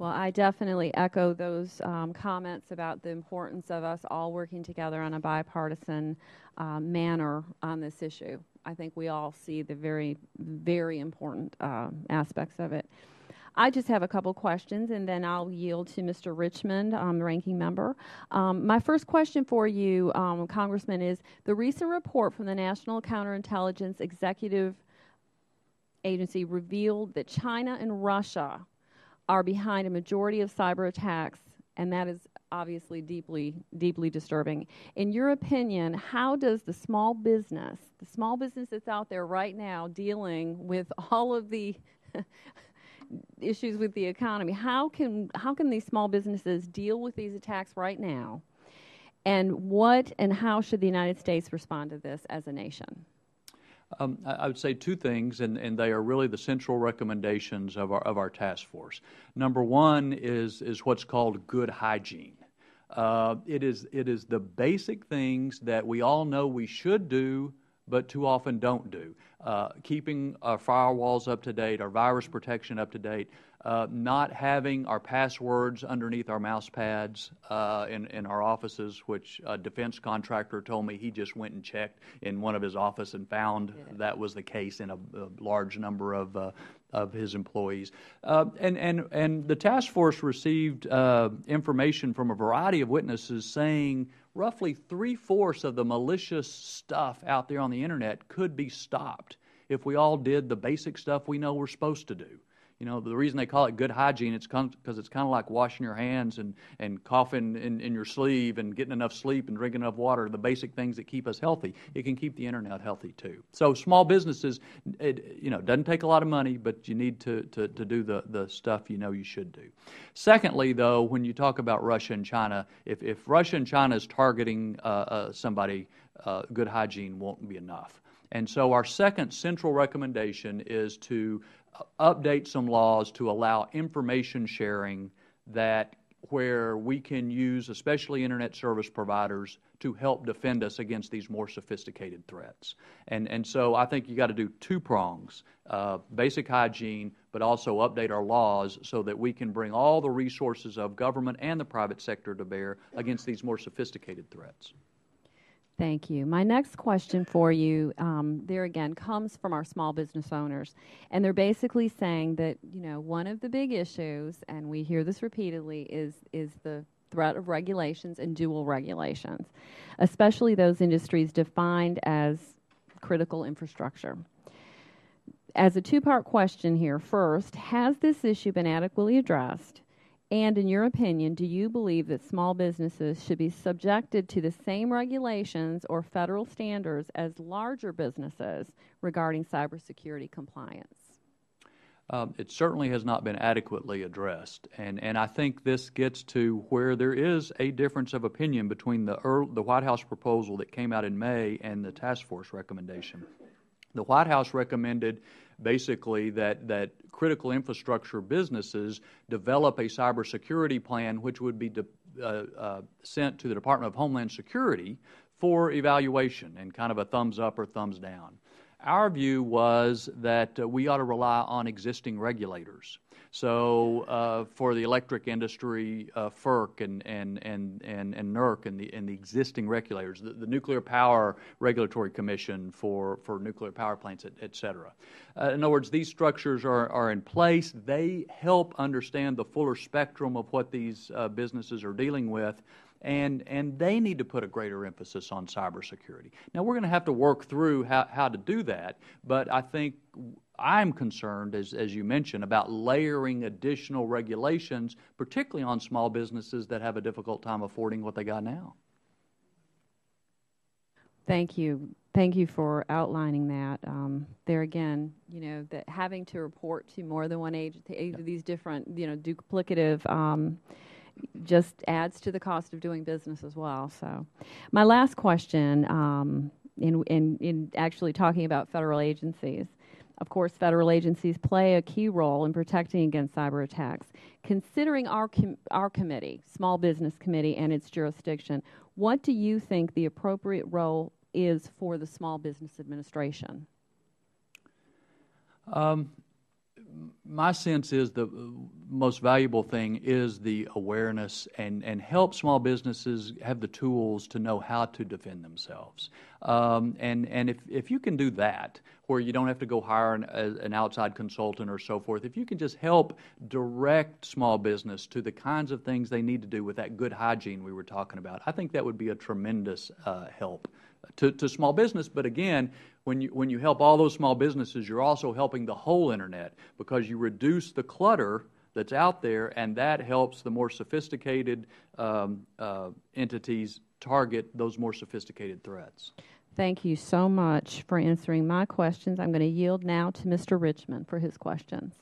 Well, I definitely echo those comments about the importance of us all working together on a bipartisan manner on this issue. I think we all see the very, very important aspects of it. I just have a couple questions, and then I'll yield to Mr. Richmond, the ranking member. My first question for you, Congressman, is the recent report from the National Counterintelligence Executive Agency revealed that China and Russia are behind a majority of cyber attacks, and that is obviously deeply, deeply disturbing. In your opinion, how does the small business that's out there right now dealing with all of the issues with the economy, how can these small businesses deal with these attacks right now? And what and how should the United States respond to this as a nation? I would say two things, and they are really the central recommendations of our task force. Number one is what's called good hygiene. It is the basic things that we all know we should do, but too often don't do. Keeping our firewalls up to date, our virus protection up to date, not having our passwords underneath our mouse pads in our offices, which a defense contractor told me he just went and checked in one of his offices and found that was the case in a large number of his employees. And the task force received information from a variety of witnesses saying roughly 3/4 of the malicious stuff out there on the Internet could be stopped if we all did the basic stuff we know we're supposed to do. You know, the reason they call it good hygiene, it's because it's kind of like washing your hands and coughing in your sleeve and getting enough sleep and drinking enough water, the basic things that keep us healthy. It can keep the Internet healthy too. So small businesses, it doesn't take a lot of money, but you need to do the stuff you know you should do. Secondly, though, when you talk about Russia and China, if Russia and China is targeting somebody, good hygiene won't be enough. And so our second central recommendation is to update some laws to allow information sharing where we can use, especially Internet service providers, to help defend us against these more sophisticated threats. And so I think you got to do two prongs, basic hygiene, but also update our laws so that we can bring all the resources of government and the private sector to bear against these more sophisticated threats. Thank you. My next question for you, there again, comes from our small business owners. And they're basically saying that, one of the big issues, and we hear this repeatedly, is the threat of regulations and dual regulations, especially those industries defined as critical infrastructure. As a two-part question here, first, has this issue been adequately addressed? And in your opinion, do you believe that small businesses should be subjected to the same regulations or federal standards as larger businesses regarding cybersecurity compliance? It certainly has not been adequately addressed, and I think this gets to where there is a difference of opinion between the White House proposal that came out in May and the task force recommendation. The White House recommended basically that critical infrastructure businesses develop a cybersecurity plan which would be sent to the Department of Homeland Security for evaluation and kind of a thumbs up or thumbs down. Our view was that we ought to rely on existing regulators. So for the electric industry, FERC and NERC and the existing regulators, the Nuclear Power Regulatory Commission for nuclear power plants, et cetera. In other words, these structures are in place. They help understand the fuller spectrum of what these businesses are dealing with. And they need to put a greater emphasis on cybersecurity. Now, we're going to have to work through how to do that, but I think I'm concerned, as you mentioned, about layering additional regulations, particularly on small businesses that have a difficult time affording what they got now. Thank you. Thank you for outlining that. There again, that having to report to more than one agency, these different, duplicative just adds to the cost of doing business as well. So my last question, in actually talking about federal agencies, of course, federal agencies play a key role in protecting against cyber attacks. Considering our committee, Small Business Committee, and its jurisdiction, what do you think the appropriate role is for the Small Business Administration? my sense is the most valuable thing is the awareness and help small businesses have the tools to know how to defend themselves. And if you can do that, where you don't have to go hire an outside consultant or so forth, if you can just help direct small business to the kinds of things they need to do with that good hygiene we were talking about, I think that would be a tremendous help to small business. But again, when you help all those small businesses, you're also helping the whole internet, because you reduce the clutter that's out there, and that helps the more sophisticated entities target those more sophisticated threats. Thank you so much for answering my questions. I'm going to yield now to Mr. Richmond for his questions.